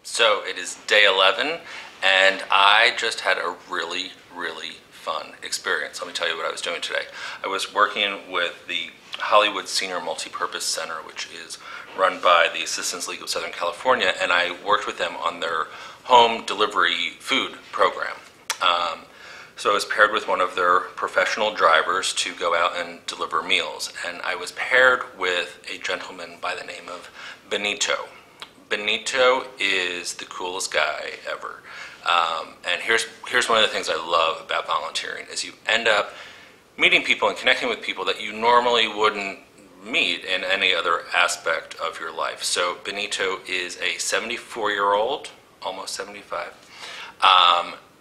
So it is day 11, and I just had a really, really fun experience. Let me tell you what I was doing today. I was working with the Hollywood Senior Multipurpose Center, which is run by the Assistance League of Southern California, and I worked with them on their home delivery food program. So I was paired with one of their professional drivers to go out and deliver meals, and I was paired with a gentleman by the name of Benito. Benito is the coolest guy ever. And here's one of the things I love about volunteering is you end up meeting people and connecting with people that you normally wouldn't meet in any other aspect of your life. So Benito is a 74-year-old, almost 75.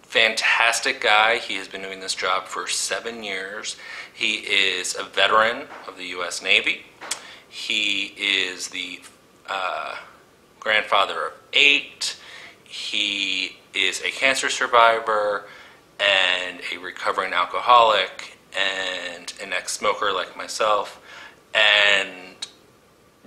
Fantastic guy. He has been doing this job for 7 years. He is a veteran of the U.S. Navy. He is the grandfather of 8. He is a cancer survivor and a recovering alcoholic and an ex-smoker like myself, and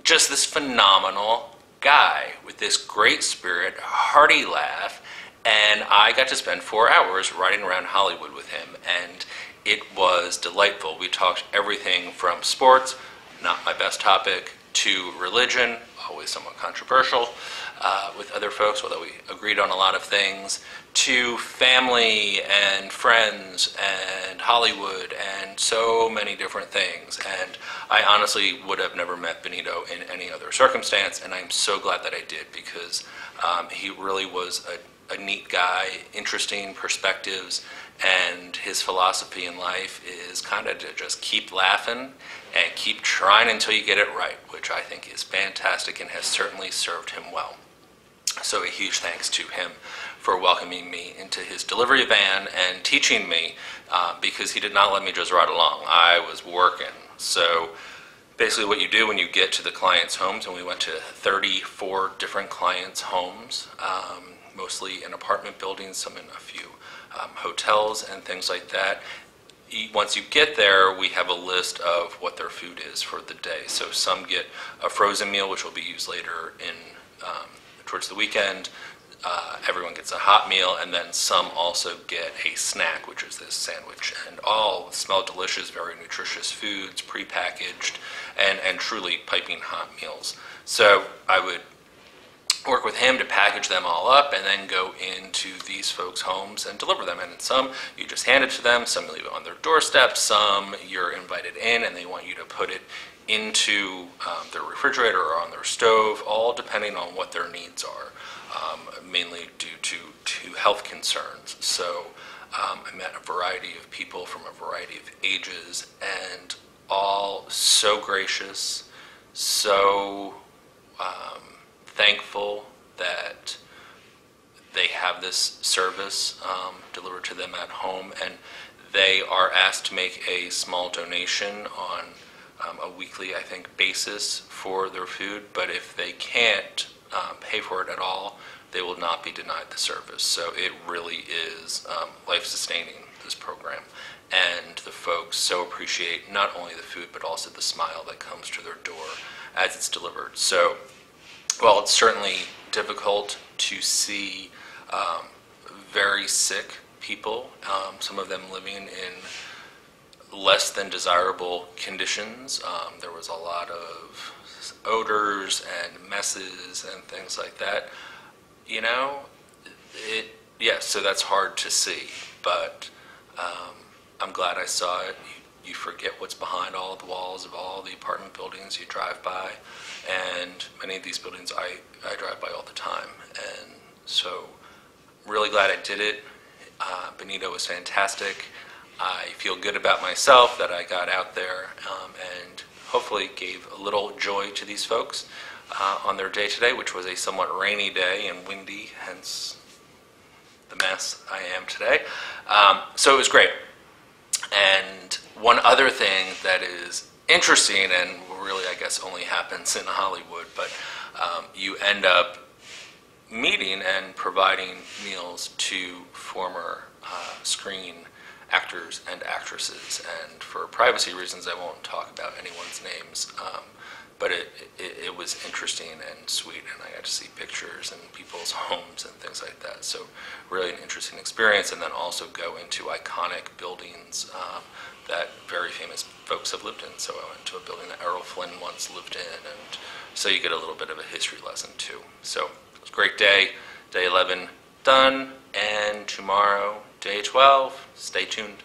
just this phenomenal guy with this great spirit, hearty laugh, and I got to spend 4 hours riding around Hollywood with him, and it was delightful. We talked everything from sports, not my best topic, to religion, always somewhat controversial with other folks, although we agreed on a lot of things, to family and friends and Hollywood and so many different things. And I honestly would have never met Benito in any other circumstance, and I'm so glad that I did, because he really was a neat guy, interesting perspectives, and his philosophy in life is kind of to just keep laughing and keep trying until you get it right, which I think is fantastic and has certainly served him well. So a huge thanks to him for welcoming me into his delivery van and teaching me, because he did not let me just ride along. I was working. So basically what you do when you get to the clients' homes, and we went to 34 different clients' homes, mostly in apartment buildings, some in a few hotels and things like that. Once you get there, we have a list of what their food is for the day. So some get a frozen meal, which will be used later in towards the weekend. Everyone gets a hot meal, and then some also get a snack, which is this sandwich. And all smell delicious, very nutritious foods, prepackaged, and truly piping hot meals. So I would work with him to package them all up and then go into these folks' homes and deliver them. And in some, you just hand it to them, some you leave it on their doorstep, some you're invited in and they want you to put it into their refrigerator or on their stove, all depending on what their needs are, mainly due to health concerns. So I met a variety of people from a variety of ages, and all so gracious, so thankful that they have this service delivered to them at home, and they are asked to make a small donation on a weekly, I think, basis for their food, but if they can't pay for it at all, they will not be denied the service. So it really is life-sustaining, this program, and the folks so appreciate not only the food but also the smile that comes to their door as it's delivered. So while it's certainly difficult to see very sick people, some of them living in less than desirable conditions. There was a lot of odors and messes and things like that. You know, yes, so that's hard to see, but I'm glad I saw it. You forget what's behind all the walls of all the apartment buildings you drive by, and many of these buildings I drive by all the time, and so really glad I did it. Benito was fantastic. I feel good about myself that I got out there and hopefully gave a little joy to these folks on their day today, which was a somewhat rainy day and windy, hence the mess I am today. So it was great. And one other thing that is interesting, and really I guess only happens in Hollywood, but you end up meeting and providing meals to former screen actors and actresses, and for privacy reasons I won't talk about anyone's names, but it was interesting and sweet, and I got to see pictures and people's homes and things like that. So really an interesting experience, and then also go into iconic buildings that very famous folks have lived in. So I went to a building that Errol Flynn once lived in, and so you get a little bit of a history lesson too. So it was a great day. Day 11 done, and tomorrow, day 12. Stay tuned.